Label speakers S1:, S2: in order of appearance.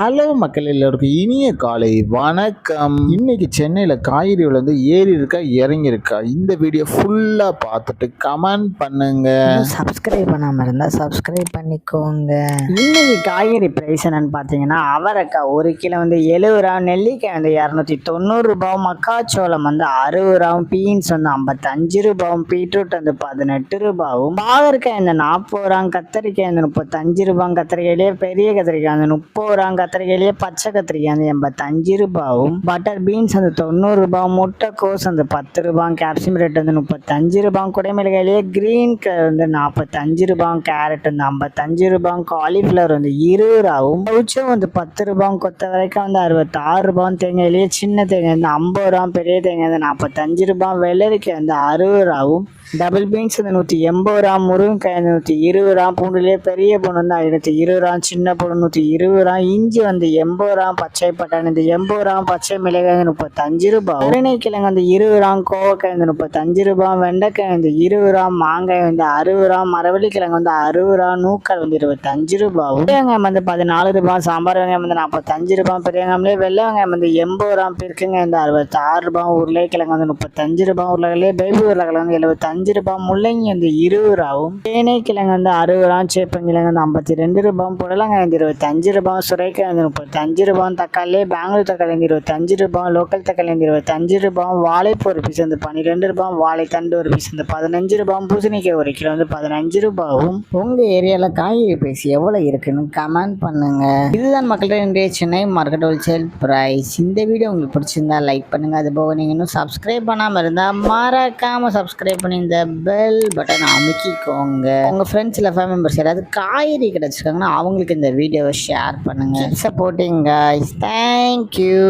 S1: Hello மக்கள் எல்லோருக்கும் இனிய காலை வணக்கம். இன்னைக்கு சென்னையில் காய்கறி விலை ஏறி இருக்கா இறங்கி இருக்கா, இந்த வீடியோ ஃபுல்லாக பார்த்துட்டு கமெண்ட் பண்ணுங்க.
S2: சப்ஸ்கிரைப் பண்ணாமல் இருந்தால் சப்ஸ்கிரைப் பண்ணிக்கோங்க. இன்னைக்கு காய்கறி ப்ரைஸ் என்னன்னு பார்த்தீங்கன்னா, அவரைக்காய் 1 கிலோ 70 ரூபா, நெல்லிக்காய் 290 ரூபாயும், மக்காச்சோளம் 60 ரூபாயும், பீன்ஸ் 55 ரூபாயும், பீட்ரூட் 18 ரூபாயும், பாகற்காய் 40 ரூபாயும், கத்திரிக்காய் 35 ரூபாயும், கத்திரிக்காயிலேயே பெரிய கத்திரிக்காய் 30 ரூபாயும், கத்திரிக்காயிலேயே பச்சை கத்திரிக்காய் 85 ரூபாயும், பட்டர் பீன்ஸ் 90 ரூபாயும், முட்டைக்கோஸ் 10 ரூபாயும், கேப்சிகம் ரேட் 35 ரூபாயும், குடைமிளகாயிலேயே கிரீன் கலர் 45 ரூபாயும், கேரட் 55 ரூபாயும், காலிஃப்ளவர் 20 ரூபாயும், பவுச்சம் 10 ரூபாயும், கொத்தவரைக்காய் 66 ரூபாயும், தேங்காயிலேயே சின்ன தேங்காய் 50 ரூபாயும், பெரிய தேங்காய் 45 ரூபாயும், வெள்ளரிக்காய் 60 ரூபாயும், டபுள் பீன்ஸ் 180 ரூபா, முருங்கைக்காய் 120 ரூபா, பூண்டுலேயே பெரிய பூண்டு 520 ரூபா, சின்ன பூண்டு 120 ரூபா, இஞ்சி 80 ரூபா, பச்சை பட்டாணி 80 ரூபா, பச்சை மிளகாய் 35 ரூபா, உருளைக்கிழங்கு 20 ரூபா, கோவக்காய் 35 ரூபா, வெண்டைக்காய் 20 ரூபா, மாங்காய் 60 ரூபா, மரவள்ளிக்கிழங்கு 60 ரூபா, நூக்கால் 25 ரூபா, வெங்காயம் 14 ரூபா, சாம்பார் வெங்காயம் 45 ரூபா, பெரிய வெங்காயம்லேயே வெள்ளை வெங்காயம் 80 ரூபா, பிற்குங்க 66 ரூபா, உருளைக்கிழங்கு 35 ரூபா, உருளைக்கிழங்கு பேபி உருளைக்கிழங்கு 75 ரூபா, முள்ளங்கி 20 ரூபாயும், தேனை கிழங்கு 60 ரூபா, சேப்பங்கிழங்கு 52 ரூபாயும், புடலங்காய் 25 ரூபா, சுரைக்காய் 35 ரூபாயும், தக்காளி பெங்களூர் தக்காளி 25 ரூபா, லோக்கல் தக்காளி 25 ரூபாயும், வாழைப்பூ ஒரு பீஸ் 12 ரூபாயும், வாழைத்தண்டு ஒரு பீஸ் 15 ரூபாயும், பூசணிக்காய் 1 கிலோ 15 ரூபாயும். உங்க ஏரியாவில் காய்கறி பிரைஸ் எவ்வளவு இருக்குன்னு கமெண்ட் பண்ணுங்க. இதுதான் மக்கள்கிட்ட இன்றைய சென்னை மார்க்கெட் ஹோல்சேல் பிரைஸ். இந்த வீடியோ உங்களுக்கு பிடிச்சிருந்தா லைக் பண்ணுங்க. அது போக நீங்க இன்னும் சப்ஸ்கிரைப் பண்ணாம இருந்தா மறக்காம சப்ஸ்கிரைப் பண்ணி இந்த பெல் பட்டன் அமுக்கிக்கோங்க. உங்க ஃப்ரெண்ட்ஸ் இல்லை ஃபேமிலி மெம்பர்ஸ் யாராவது காய்கறி கிடைச்சிருக்காங்கன்னா அவங்களுக்கு இந்த வீடியோவை ஷேர் பண்ணுங்க. Supporting guys. தேங்க்யூ.